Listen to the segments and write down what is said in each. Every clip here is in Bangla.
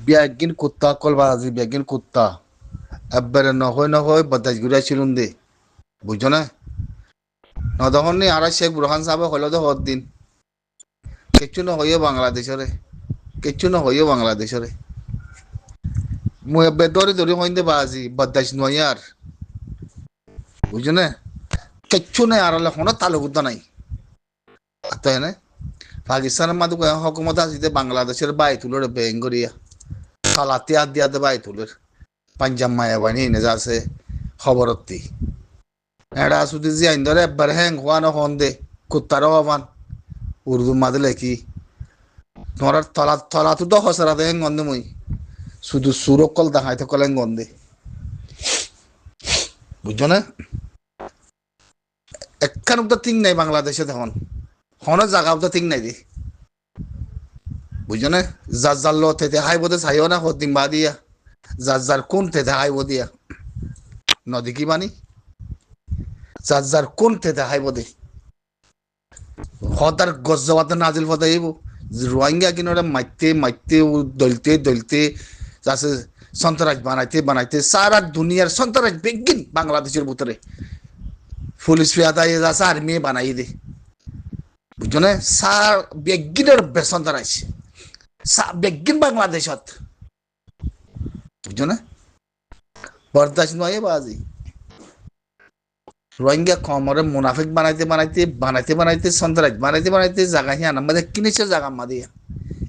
বিয়াগিন কুত্তা কল বাজি বিয়াগিন কুত্তা একবারে নহয় বদাস ঘুরাই ছিলুন দে বুঝছো না তখন নি আর শেখ বুরহান সাহেব হলো তো হর দিন কিচ্ছু না হইও বাংলাদেশরে কিচ্ছু না হইও বাংলাদেশরে মুই এবে দরি হইতে বাজি বদাস নয় আর বুঝছো না কিচ্ছু নাই আর কোনো তালুক নাই তাই না পাকিস্তানের মাদু হকুমত আছে বাংলাদেশের বাই তুলোর বেঙ্গরিয়া খালাতে আর দিয়াতে বাই তুলের পাঞ্জাব মায়াবানি এনে যাচ্ছে খবরতি এটা শুধু যে আইন ধরে একবার হ্যাং হওয়া না হন দে কুত্তারও হবান উর্দু মাদে লেখি তোমার তলা তো হসরাতে হ্যাং গন্ধে মই শুধু সুরকল দেখাইতে কলেন গন্ধে বুঝছো না একখান তো তিং নাই বাংলাদেশে তখন হন জায়গা তো তিং নাই দি বুঝছো না যার যার লো থেকে হাই বোধে চাইও না হতিং বা দিয়া যার যার কোন থেকে হাই দিয়া নদী কি বানি যার যার কোন থেকে হাই বোধে হতার গজ্জাবাতে নাজিল পদে আইব রোহিঙ্গা কিনে মাইতে দলতে যাচ্ছে সন্ত্রাস বানাইতে সারা দুনিয়ার সন্ত্রাস বেগিন বাংলাদেশের ভিতরে পুলিশ ফিয়াদাই যাচ্ছে আর্মি বানাই দে বুঝছো না সার বেগিনের সন্ত্রাস বেগিন বাংলাদেশত বুঝছো না বরদাস্ত নয় বাজি রোহিঙ্গা কমরে মুনাফিক বানাইতে সন্ত্রাস বানাইতে জায়গা হিয়ান আমাদের কিনেছে জায়গা মাদিয়া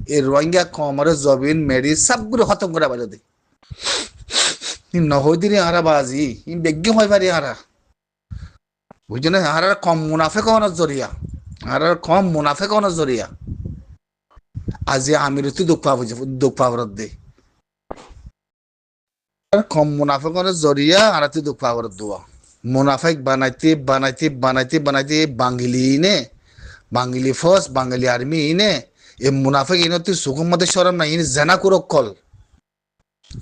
এই রোহিঙ্গা কমরে জবিন মেরি সবগুলো খতম করে বাইরে দে নহই দিন হারা বাজি বেগ্য হয় পারি হারা বুঝছো না হারার কম মুনাফে কমানোর জরিয়া হারার কম মুনাফে কমানোর জরিয়া আজি আমির তুই দুঃখ পাবরত দে কম মুনাফে কমানোর জরিয়া আর তুই দুঃখ পাবরত দেওয়া মুনাফেক বানাইতে বাঙালি ফোর্স বাঙালি আর্মি ইনে এ মুনাফেক ইনে তুই সুকুম মধ্যে সরম না ইনে জেনা কুরক কল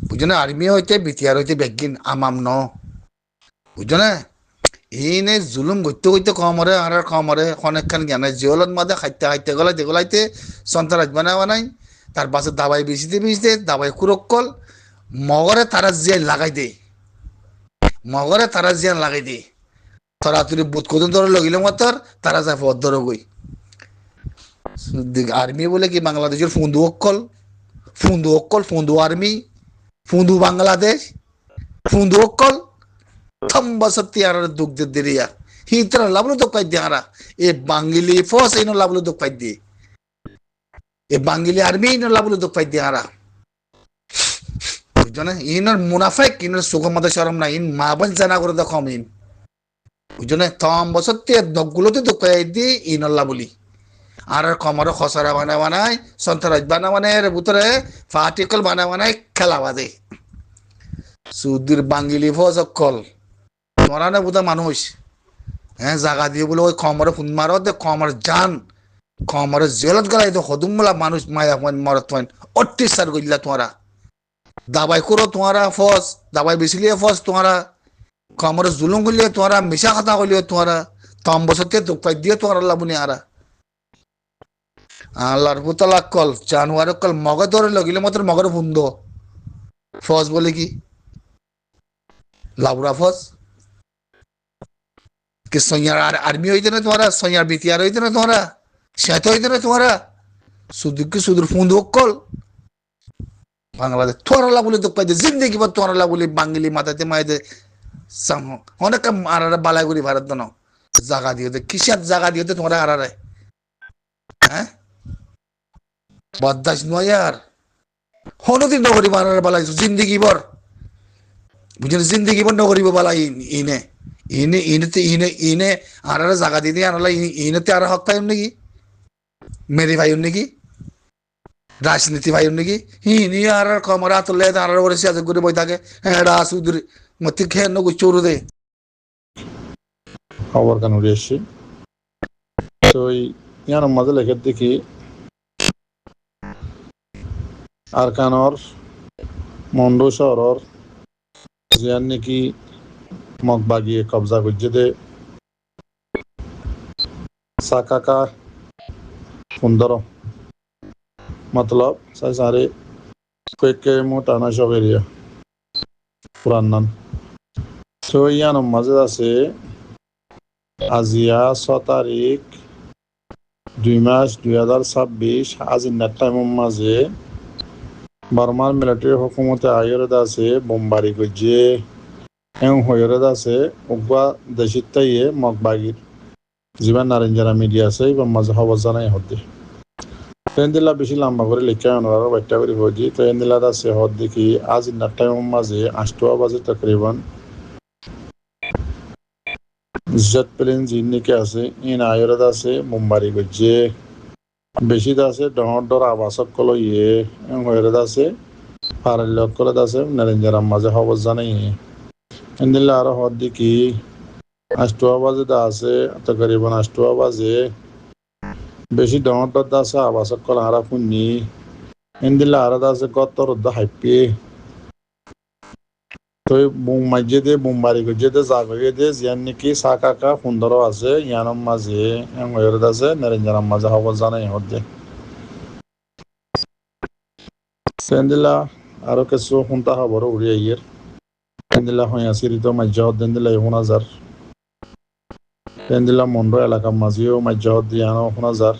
বুঝছো না আর্মি হইতে বিটিআর হইতে বেগিন আমাম ন বুঝছো না ইনে জুলুম গইতে কমরে আর কমরে অনেকখান জ্ঞান জিওলত মাদে খাইতে গলাইতে সন্ত্রাস বানাই তার পাশে দাবাই বিছিতে দাবাই কুরক কল মগরে তারা জিয়াই লাগাই দে মগরে তারা জিয়ান লাগাই দি তোরা তুই বুধ কদিন ধরে লগিলে মাত্র তারা যায় পথ ধরে গই আর্মি বলে কি বাংলাদেশের ফুন্দু আর্মি ফুন্দু বাংলাদেশ ফুন্দু অক্কল থম্বা সত্যি আর দুঃখ দিরিয়া হিতরা লাভলো দুঃখ পাই দিয়ে আরা এ বাঙালি ফোর্স ইনো লাভলো দুঃখ পাই দিয়ে এ বাঙালি আর্মি ইনো লাভলো দুঃখ পাই দিয়ে আরা বুঝছো না ইনার মুনাফেক ইনার সুগমতে সরম না ইন মা বোন জানা করে দেখো ইন বুঝছো না তম বছর নগুলোতে দুঃখ দিয়ে ইনল্লা বলি আর কমর খসরা বানায় সন্ত্রাস বানায় ভিতরে পার্টিকল বানায় খেলা বাদে সুদূর বাঙ্গিলি ফজ অকল তোরা না বোধ মানুষ হ্যাঁ জাগা দিয়ে বলে ওই কমরে ফুন মারো দে কমর জান কমরে জেলত গেলাই তো হদুমলা মানুষ মায়া মরত অত্যাচার করলা তোরা দাবাই করো তোমারা ফস দাবাই বেচিলিয়ে ফস তোমারা কমরে জুলুম করলিয়ে তোমারা মিশা কথা করলিয়ে তোমারা তম বছরতে দুঃখ পাই দিয়ে তোমার লাভুনি আরা আল্লাহর পুতলা কল জানুয়ারি কল মগে ধরে লগিলে মাত্র মগর ফুন্দ ফস বলে কি লাউরা ফস কি সৈয়ার আর্মি হইতে না তোমারা সৈয়ার বিটিআর হইতে না তোমারা সেত হইতে না তোমারা সুদূর ফুন্দ কল বাংলাদেশ তোরা লাগুলি দুঃখ পাইতে জিন্দগি বা তোরা লাগুলি বাঙালি মাথাতে মাইতে অনেক আরারে বালাইগুড়ি ভারত ন জাগা দিয়ে কিসের জাগা দিয়ে তোমরা আরারে হ্যাঁ বদাস নয় আর হনদিন নগরী আরারে বালাইছো জিন্দগি বর বুঝলেন জিন্দগি বর নগরী বালাই ইনে আরারে জাগা দিয়ে আনালা ইনেতে আর হক পাইম নাকি মেরি ভাইম নাকি রাজনীতি ভাই নাকি নি আর কমরা তুলে আর ওরে সাথে ঘুরে বই থাকে হ্যাঁ সুদূর মতি খেয়ে নগু চোর দে খবর কান উড়ে এসছি তো ইয়ার মাঝে লেখে দেখি আরকানর মন্ডো শহরর জিয়ান নাকি মগ বাগিয়ে কবজা করছে দে সাকাকা সুন্দর मतलब सारे কয়েকে মোটানা সব এরিয়া পুরান নান তো ইয়ানোর মাঝে আছে আজিয়া 6 তারিখ 2 মাস 2026 আজিনার টাইমের মাঝে বার্মার মিলিটারি হুকুমতে আয়রদ আছে বোমবারি গজ্জে এবং হয়রদ আছে উগবা দেশিত তাইয়ে মগবাগির জীবন নারেঞ্জারা মিডিয়া আছে এবং মাঝে খবর জানাই হদ্দি তেন্দিলা বেশি লম্বা করে লিখা ওনারা বাচ্চা করে হজি তো এন্দিলা আছে হদ দেখি আজিনার টাইমের মাঝে 8টা বাজে তকরিবান জেট প্লেন জিন্নিকে আছে ইন আয়রদ আছে বোমবারি গজ্জে বেশি আছে ডর আবাসক কল ইয়ে হয়রদ আছে পারাল্যক কল আছে নারেঞ্জারাম মাঝে খবর জানাই এন্দিলা আরো হদ দেখি 8টা বাজে আছে তকরিবান 8টা বাজে বেশি ডর আছে আবাসক কল হারা ফুন্নি এন্দিলা আরো আছে গতর হাইপি তো মাঝে বোমবারি গজ্জে জাগয়ে দে জিয়ান নাকি সাকাকা 15 আছে ইয়ানোর মাঝে হয়রদ আছে নারেঞ্জারাম মাঝে খবর জানাই হদ্দে সেন্দিলা আরো কিছু শুনতা খবর উড়িয়ে ইয়ের সেন্দিলা হইয়া সিরিত মাঝে দেন্দিলা 1000 সেন্দিলা মন্ড এলাকার মাঝেও মাঝে দিয়ানো 1000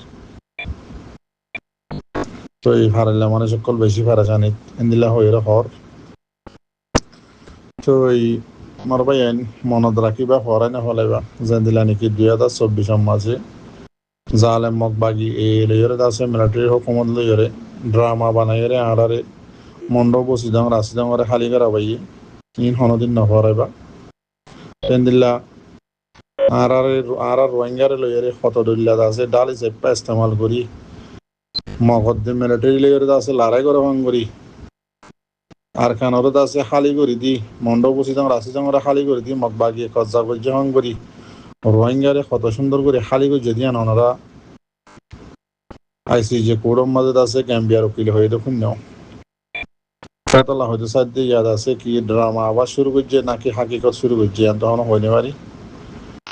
তো এই ফারাইলা মানে সকল বেশি ফারাসানিত এন্দিলা হইরা হর তো এই মারবাই আইন মনত রাখিবা হরাই না হলাইবা যেন্দিলা নাকি 2024 মাঝে জালেম মগবাগি এই লইরে আছে মিলিটারি হুকুমত লইরে ড্রামা বানাইরে আড়ারে মন্ডপ বসিদং রাসিদংরে খালি করা বাই ইন হনদিন নহরাইবা তেন্দিল্লা আর রোহিঙ্গারে লইরে কত দলিলা আছে ডালি চেপা ইস্তেমাল করি মগদ্দে মিলিটারি লইরে আছে লড়াই করে করি আর খানরত আছে খালি করে দি মন্ডপ বসিদং রাসিদংরে খালি করে দি মগবাগি কজ্জা গজ্জা করি রোহিঙ্গারে কত সুন্দর করে খালি করে যদি ওনারা আইসিজে কোডম মাঝে আছে গ্যাম্বিয়ার উকিল হয়ে দেখুন নাও ফেতলা হয়তো সাথে ইয়াদ আছে কি ড্রামা আবার শুরু করছে নাকি হাকিকত শুরু করছে তখন হইতে পারি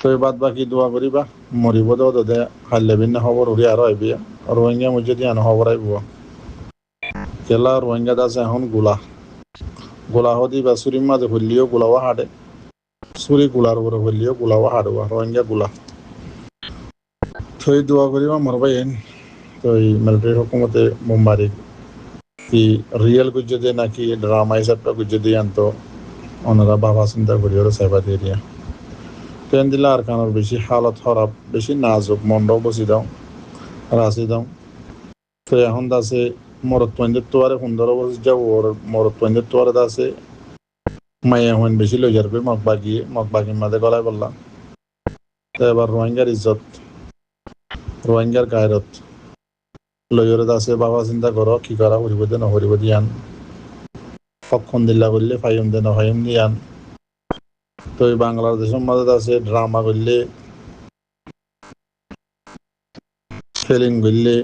তো বাদ বাকি দোয়া করিবা মরিব দে হারলে ভিন্ন খবর উড়ি আরো আইবি রোহিঙ্গা মধ্যে দিয়ে আনো খবর আইব কেলা রোহিঙ্গা আছে এখন গোলা হদি বা চুরির মাঝে হইলেও গোলাও হাঁটে চুরি গোলার উপরে হইলেও গোলাও হাঁটবা রোহিঙ্গা গোলা থই দোয়া করিবা মরবাই তো এই মিলিটারি হুকুমতে বোমবারি কি রিয়েল গুজে নাকি ড্রামা হিসাবটা গুজে দিয়ে আনতো ওনারা বাবা চিন্তা করি ওরা সেবা দিয়ে দিয়া ট্রেন দিলে আর কানোর বেশি হালত খারাপ বেশি নাজুক মন্ডপ বসি দাও রাশি দাও তো এখন আছে মরত্বদের তোয়ারে 15 বছর যাব ওর মরত্বদের তোয়ারে আছে মাইয়া হইন বেশি লই যাবে মগবাগির মাঝে গলায় বললাম তো এবার রোহিঙ্গার ইজ্জত রোহিঙ্গার গায়রত লইরে আছে বাবা চিন্তা করো কি করা করিব দে নহরিব দিয়ান কখন দিল্লা করলে ফাইম দে নফাইম দিয়ান তো এই বাংলাদেশের মাঝে আছে ড্রামা করলে ফিল্ম করলে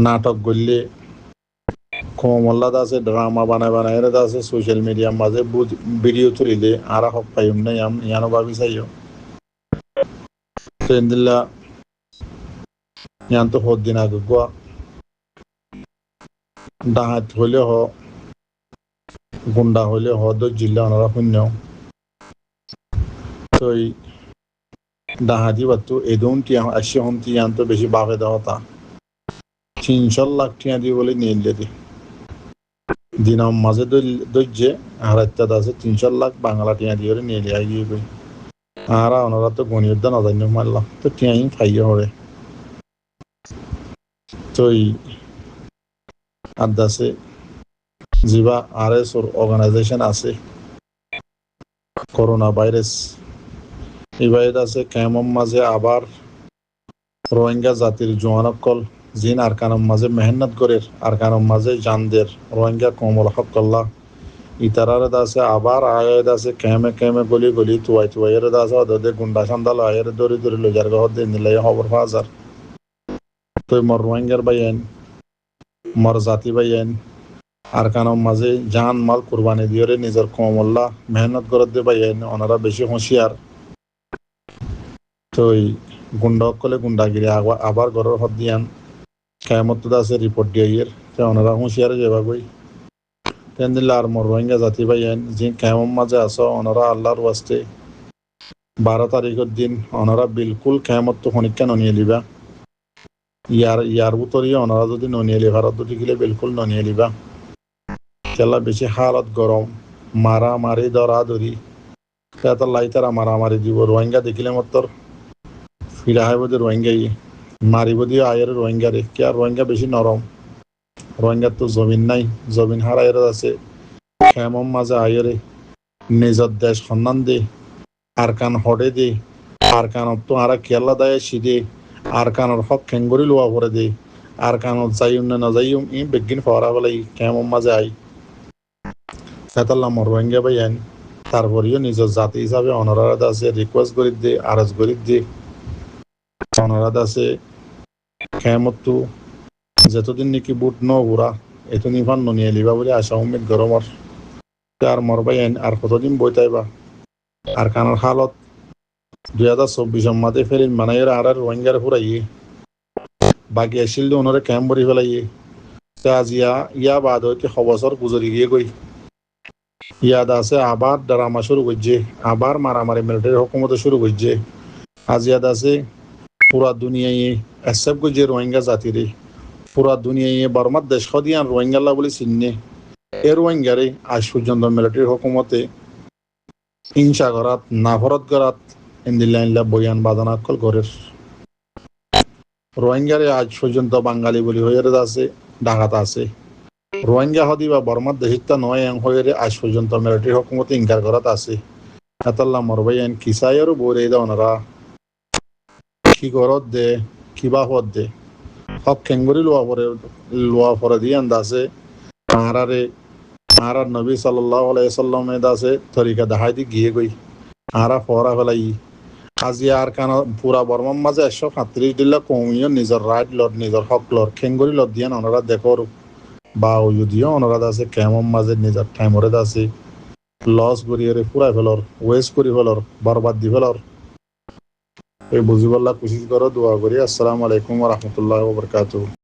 নাটক করলে কমল্লাদ আছে ড্রামা বানায় আছে সোশ্যাল মিডিয়ার মাঝে ভিডিও তুলিলে আর হক পাইম নাই ইয়ানো ভাবি চাইও তো দিল্লা ইয়ান তো হদ দিন আগে গোয়া ডাহাত হইলে হ গুন্ডা হইলে হ জিল্লা ওনারা শূন্য তো এই ডাহাতি বাতো এদম টিয়া 80 হম টিয়ান তো বেশি বাপে দেওয়া 300 লাখ টিয়া দিয়ে বলে নিয়ে দি দিনাম মাঝে দৈর্যে আর ইত্যাদি আছে 300 লাখ বাংলা টিয়া দিয়ে নিয়ে লিয়া গিয়ে গই আর ওনারা তো গণিত দান অজান্য মারলাম তো টিয়াই খাইয়ে হরে তো এই আদাসে জিবা আরএস অর্গানাইজেশন আছে করোনা ভাইরাস এই ভাইরাস আছে কেমন মাঝে আবার রোহিঙ্গা জাতির জোয়ানকল জিন আরকানম মাঝে মেহনত করে আরকানম মাঝে জানদের রোহিঙ্গা কমল হকল্লা ইতারার আছে আবার আয়াদ আছে কেমে গলি তুয়াইয়ের আছে ওদের গুন্ডা সান্দাল আয়ের দরি লজার গহ দিন দিলে খবর হাজার তো মর রোহিঙ্গার বাইন মর জাতি বাইন আরকানম মাঝে জান মাল কুরবানি দিয়ে নিজের কমল্লা মেহনত করে দে বাইন ওনারা বেশি হুঁশিয়ার তো গুন্ডা কলে গুন্ডাগিরি আবার ঘরের হদ দিয়ান কেয়ামত আছে রিপোর্ট দিয়ে তে ওনারা হুঁশিয়ারে যাবা কই তেন দিল্লা আর মোর রোহিঙ্গা জাতি ভাই যে কেমন মাঝে আসো ওনারা আল্লাহর ওয়াস্তে 12 তারিখের দিন ওনারা বিলকুল কেমত তো খনিকা ননিয়ে লিবা ইয়ার উতরিয়ে ওনারা যদি ননিয়ে লি ভারত দুটি গেলে বিলকুল ননিয়ে লিবা কেলা বেশি হালত গরম মারামারি দরাদরি তাই তারা মারামারি দিব রোহিঙ্গা দেখিলে মতর ফিরা হয় বোধ রোহিঙ্গাই মারিব দিয়ে আয়ের রোহিঙ্গা রে কে আর রোহিঙ্গা বেশি নরম রোহিঙ্গার তো জমিন নাই জমিন হারাইয়ের আছে খেমম মাঝে আয়েরে নিজের দেশ সন্ধান দে আর কান হডে দে আর কানত তো আরা কেলা দায় সিদে আর কানর হক খেঙ্গরি লোয়া করে দে আর কানত যাইম না না যাইম ই বেগিন ফরা বলে খেমম মাঝে আই সেতাল্লাম রোহিঙ্গা ভাই আইন তারপরেও নিজের জাতি হিসাবে অনারাধ আছে রিকোয়েস্ট করি দে আরজ করি দে অনারাধ আছে খেমতো যতদিন নাকি বুট ন ঘুরা এত নিফান ননিয়ে লিবা বলে আশা উম্মেদ গরমর আর মরবাই আইন আর কতদিন বইতাইবা আর কানার হালত 2024 মাঝে ফেরিন মানাইয়ের আর রোহিঙ্গার ফুরাইয়ে বাকি আসিল ওনারে ক্যাম্প ভরি ফেলাইয়ে আজ ইয়া বাদ হইতে খবসর গুজরি গিয়ে গই ইয়াদ আছে আবার ড্রামা শুরু করছে আবার মারামারি মিলিটারি হুকুমতে শুরু করছে আজ ইয়াদ আছে পুরা দুনিয়ায় অ্যাকসেপ্ট করছে রোহিঙ্গা জাতিরে পুরা দুনিয়ায় বর্মার দেশ দিয়ান রোহিঙ্গাল্লা বলে চিহ্নে এ রোহিঙ্গারে আজ পর্যন্ত মিলিটারি হুকুমতে হিংসা করাত নাফরত করাত ইন্দিল্লা বয়ান বাদানাকল ঘরের রোহিঙ্গারে আজ পর্যন্ত বাঙালি বলি হয়ে আছে ডাকাত আছে রোহিঙ্গা হদি বা বর্মার দেশিতা নয় হয়ে আজ পর্যন্ত মিলিটারি হুকুমতে ইনকার করাত আছে এতাল্লা মরবাই আইন কিসাইয়েরও বলে দেয় ওনারা কি করত দে কিবা হত দে হক খেঙ্গুরি লোয়া পরে দিয়ে আন্দাজে আরার নবী সাল্লাল্লাহু আলাইহি সাল্লামে দাসে তরিকা দেখাই দি গিয়ে গই আরা ফরা ফেলাই আজি আর কান পুরা বর্মার মাঝে 137 দিল্লা কমিও নিজের রাইট লর নিজের হক লর খেঙ্গুরি লর দিয়ে ওনারা দেখর বা যদিও ওনারা দাসে কেমন মাঝে নিজের টাইমরে দাসে লস করিয়ে পুরা ফেলর ওয়েস্ট করি ফেলর বরবাদ দি ফেলর এই বুঝিবল্লা কোশিশ করো দোয়া করি আসসালামু আলাইকুম ওয়া রাহমাতুল্লাহি ওয়া বারাকাতুহু